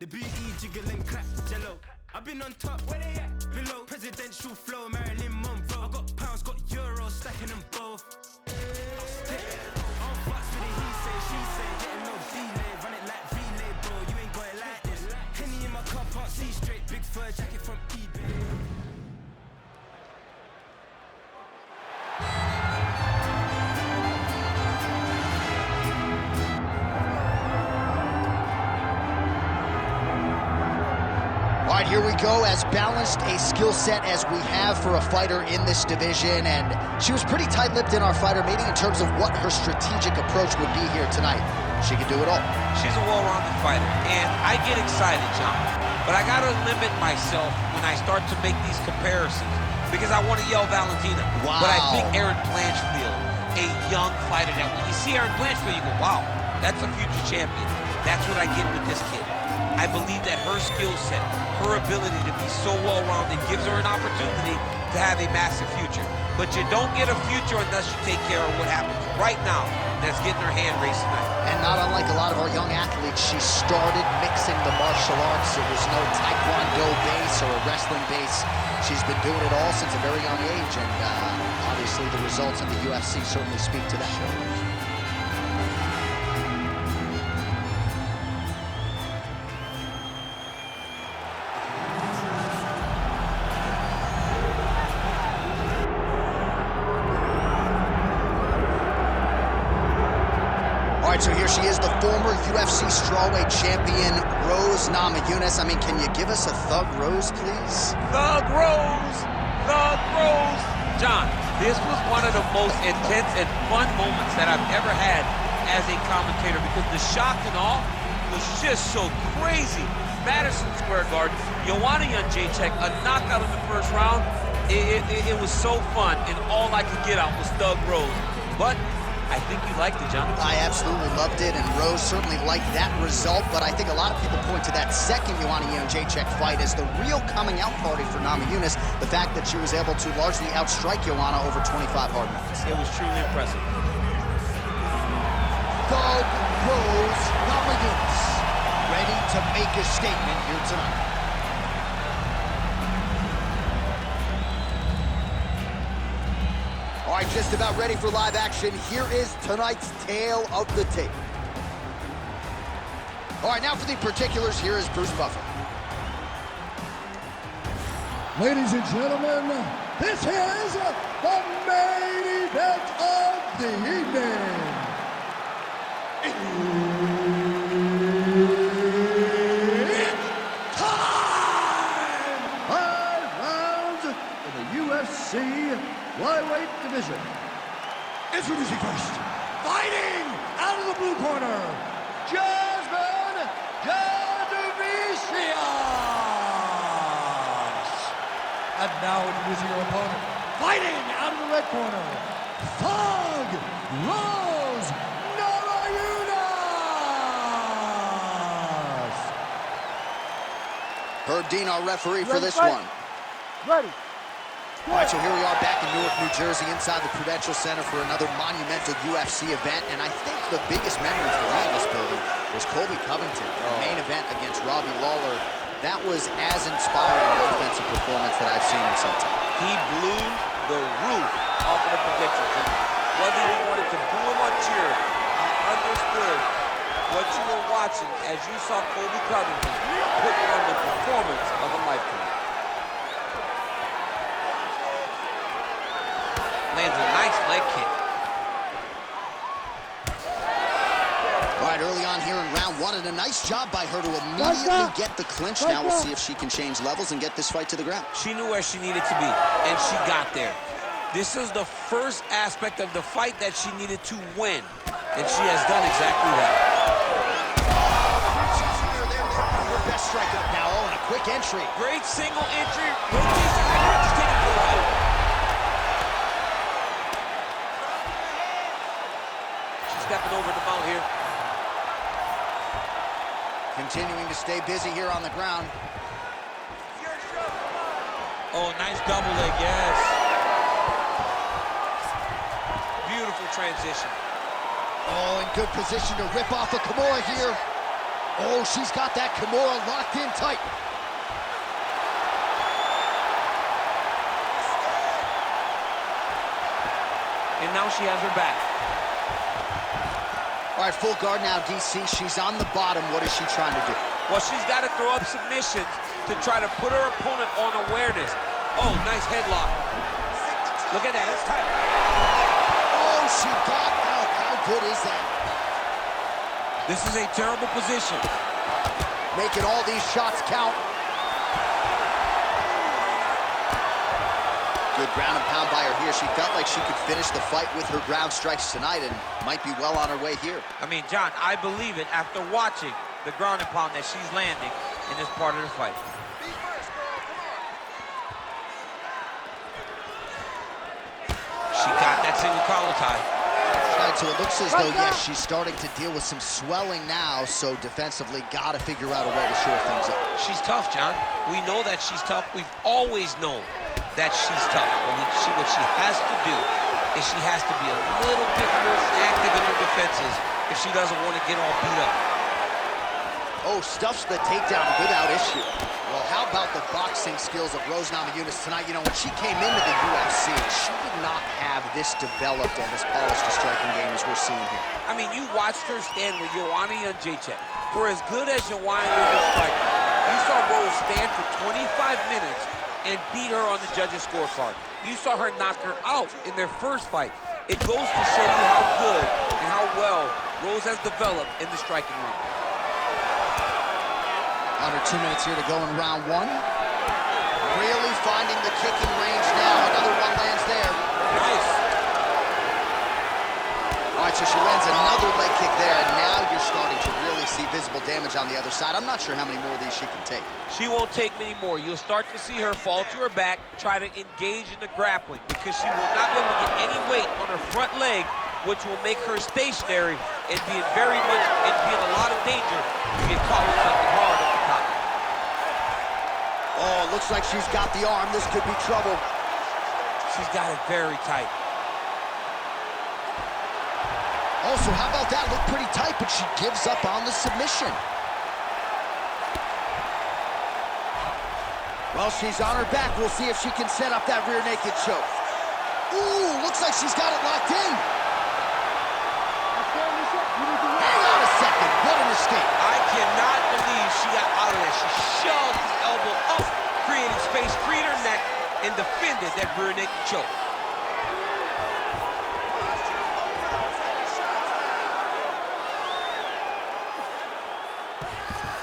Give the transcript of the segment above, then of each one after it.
The booty jiggling, clap, jello. I've been on top, where they at? Below, presidential flow, Marilyn Monroe. I got pounds, got euros, stacking them both. All fucks with the he say, she say, getting no delay, run it like relay, bro. You ain't got it like this. Henny in my car, can't see straight, big fur jacket from eBay. All right, here we go. As balanced a skill set as we have for a fighter in this division, and she was pretty tight-lipped in our fighter meeting in terms of what her strategic approach would be here tonight. She can do it all. She's a well-rounded fighter, and I get excited, John, but I gotta limit myself when I start to make these comparisons because I want to yell Valentina. Wow. But I think Erin Blanchfield, a young fighter, that when you see Erin Blanchfield, you go, wow, that's a future champion. That's what I get with this kid. I believe that her skill set, her ability to be so well-rounded gives her an opportunity to have a massive future. But you don't get a future unless you take care of what happens right now. That's getting her hand raised tonight. And not unlike a lot of our young athletes, she started mixing the martial arts. There was no taekwondo base or a wrestling base. She's been doing it all since a very young age, and obviously the results in the UFC certainly speak to that. All right, so here she is, the former UFC strawweight champion, Rose Namajunas. I mean, can you give us a Thug Rose, please? Thug Rose! Thug Rose! John, this was one of the most intense and fun moments that I've ever had as a commentator because the shock and awe was just so crazy. Madison Square Garden, Joanna Jędrzejczyk, a knockout in the first round. It was so fun, and all I could get out was Thug Rose. But I think you liked it, John. I absolutely loved it, and Rose certainly liked that result, but I think a lot of people point to that second Joanna Jędrzejczyk fight as the real coming-out party for Namajunas, the fact that she was able to largely outstrike Joanna over 25 hard minutes. It was truly impressive. Thug Rose Namajunas, ready to make a statement here tonight. All right, just about ready for live action. Here is tonight's tale of the tape. All right, now for the particulars, here is Bruce Buffer. Ladies and gentlemen, this is the main event of the evening. It's time! 5 rounds in the UFC flyweight division. Introducing first, fighting out of the blue corner, Jasmine Jasudavicius. And now introducing her opponent, fighting out of the red corner, Thug Rose Namajunas. Herb Dean, our referee for this one. Ready. All right, so here we are back in Newark, New Jersey, inside the Prudential Center for another monumental UFC event. And I think the biggest memory for me in this building was Colby Covington, the main event against Robbie Lawler. That was as inspiring an offensive performance that I've seen in some time. He blew the roof off of the predictions. Whether you wanted to boo him or cheer, he understood what you were watching as you saw Colby Covington put on the performance of a lifetime. Lands a nice leg kick. All right, early on here in round one, and a nice job by her to immediately get the clinch. Now we'll see if she can change levels and get this fight to the ground. She knew where she needed to be, and she got there. This is the first aspect of the fight that she needed to win, and she has done exactly that. Her best striker now, and a quick entry. Great single entry. Just take it for a while. Stepping over the mount here. Continuing to stay busy here on the ground. Oh, nice double leg, yes. Beautiful transition. Oh, in good position to rip off a Kimura here. Oh, she's got that Kimura locked in tight. And now she has her back. All right, full guard now, DC. She's on the bottom. What is she trying to do? Well, she's got to throw up submissions to try to put her opponent on awareness. Oh, nice headlock. Look at that, it's tight. Oh, she got out. How good is that? This is a terrible position. Making all these shots count. Good ground and pound by her here. She felt like she could finish the fight with her ground strikes tonight and might be well on her way here. I mean, John, I believe it after watching the ground and pound that she's landing in this part of the fight. She got that single collar tie. All right, so it looks as though, yes, she's starting to deal with some swelling now, so defensively got to figure out a way to shore things up. She's tough, John. We know that she's tough. We've always known that she's tough. But what she has to do is she has to be a little bit more active in her defenses if she doesn't want to get all beat up. Oh, stuffs the takedown without issue. Well, how about the boxing skills of Rose Namajunas tonight? You know, when she came into the UFC, she did not have this developed and this polished a striking game as we're seeing here. I mean, you watched her stand with Joanna Jędrzejczyk. For as good as Joanna is a striker, you saw Rose stand for 25 minutes and beat her on the judges' scorecard. You saw her knock her out in their first fight. It goes to show you how good and how well Rose has developed in the striking room. Under 2 minutes here to go in round one. Really finding the kicking range now. Another one lands there. Nice. All right, so she lands another leg kick there, and now you're starting to really see visible damage on the other side. I'm not sure how many more of these she can take. She won't take many more. You'll start to see her fall to her back, try to engage in the grappling, because she will not be able to get any weight on her front leg, which will make her stationary and be in a lot of danger to get caught with something hard at the top. Oh, looks like she's got the arm. This could be trouble. She's got it very tight. Also, how about that? Looked pretty tight, but she gives up on the submission. Well, she's on her back. We'll see if she can set up that rear naked choke. Ooh, looks like she's got it locked in. Hang on a second. What an escape. I cannot believe she got out of there. She shoved the elbow up, creating space, freed her neck, and defended that rear naked choke.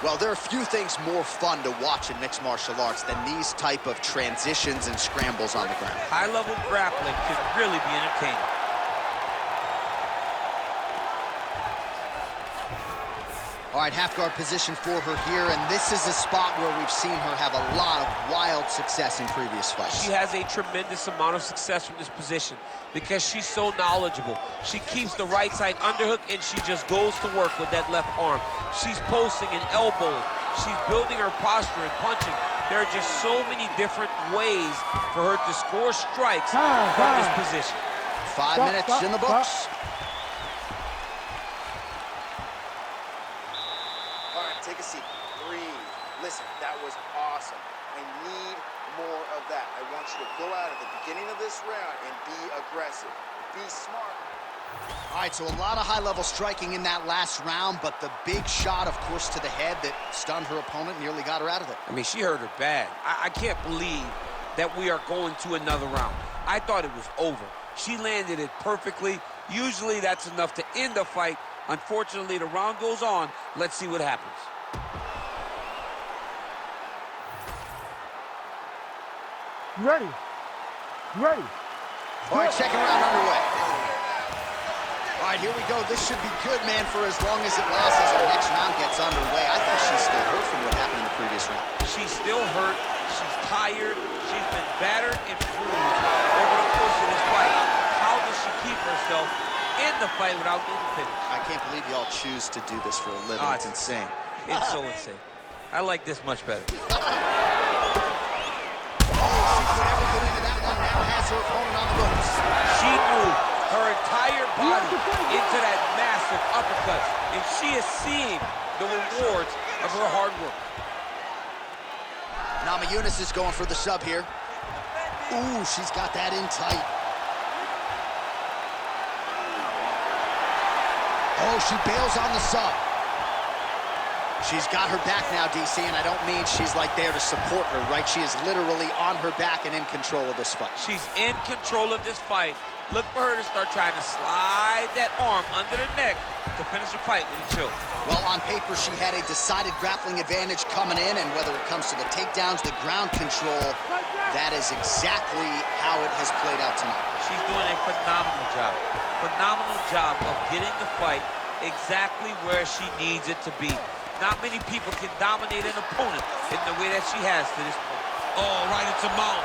Well, there are few things more fun to watch in mixed martial arts than these type of transitions and scrambles on the ground. High-level grappling can really be entertaining. All right, half guard position for her here, and this is a spot where we've seen her have a lot of wild success in previous fights. She has a tremendous amount of success from this position because she's so knowledgeable. She keeps the right side underhook, and she just goes to work with that left arm. She's posting and elbowing. She's building her posture and punching. There are just so many different ways for her to score strikes from this position. 5 minutes in the books. All right, take a seat. Breathe. Listen, that was awesome. I need more of that. I want you to go out at the beginning of this round and be aggressive. Be smart. All right, so a lot of high-level striking in that last round, but the big shot, of course, to the head that stunned her opponent, nearly got her out of there. I mean, she hurt her bad. I can't believe that we are going to another round. I thought it was over. She landed it perfectly. Usually that's enough to end the fight. Unfortunately, the round goes on. Let's see what happens. Ready. Ready. All right, second round underway. All right, here we go. This should be good, man, for as long as it lasts as our next round gets underway. I think she's still hurt from what happened in the previous round. She's still hurt. She's tired. She's been battered and bruised over the course of this fight. How does she keep herself in the fight without getting finished? I can't believe y'all choose to do this for a living. It's insane. It's so insane. I like this much better. She put everything into that one. Now has her opponent on the ropes. She threw her entire body into that massive uppercut, and she is seeing the rewards of her hard work. Namajunas is going for the sub here. Ooh, she's got that in tight. Oh, she bails on the sub. She's got her back now, DC, and I don't mean she's like there to support her, right? She is literally on her back and in control of this fight. She's in control of this fight. Look for her to start trying to slide that arm under the neck to finish the fight with a choke. Well, on paper, she had a decided grappling advantage coming in, and whether it comes to the takedowns, the ground control, that is exactly how it has played out tonight. She's doing a phenomenal job. Phenomenal job of getting the fight exactly where she needs it to be. Not many people can dominate an opponent in the way that she has to this point. Oh, right into mount.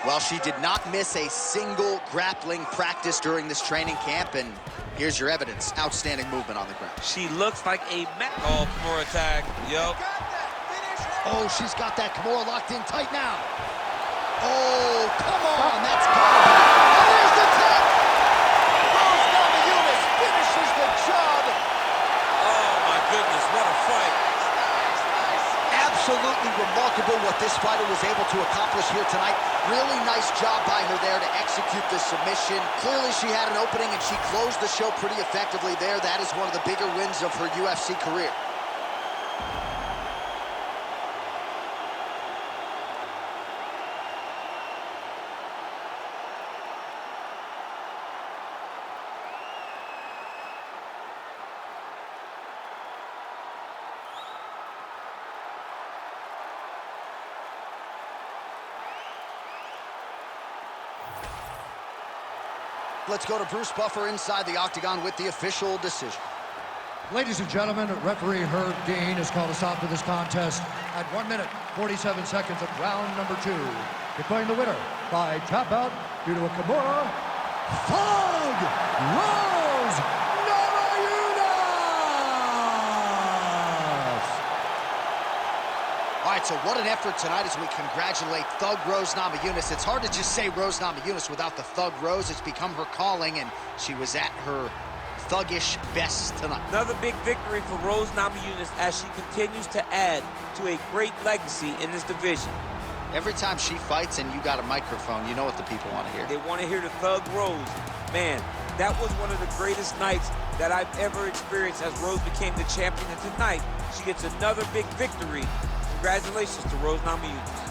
Well, she did not miss a single grappling practice during this training camp, and here's your evidence. Outstanding movement on the ground. She looks like a oh, Kimura tag. Yup. Oh, she's got that Kimura locked in tight now. Oh, come on, that's gotta be. And there's the tap. Rose Namajunas finishes the job. Oh, my goodness, what a fight. Absolutely remarkable what this fighter was able to accomplish here tonight. Really nice job by her there to execute the submission. Clearly she had an opening and she closed the show pretty effectively there. That is one of the bigger wins of her UFC career. Let's go to Bruce Buffer inside the octagon with the official decision. Ladies and gentlemen, referee Herb Dean has called a stop to this contest at 1 minute, 47 seconds of round number 2. Declaring the winner by tap out due to a Kimura, Thug Rose Namajunas! All right, so what an effort tonight as we congratulate Thug Rose Namajunas. It's hard to just say Rose Namajunas without the Thug Rose. It's become her calling, and she was at her thuggish best tonight. Another big victory for Rose Namajunas as she continues to add to a great legacy in this division. Every time she fights and you got a microphone, you know what the people want to hear. They want to hear the Thug Rose. Man, that was one of the greatest nights that I've ever experienced as Rose became the champion. And tonight, she gets another big victory. Congratulations to Rose Namajunas.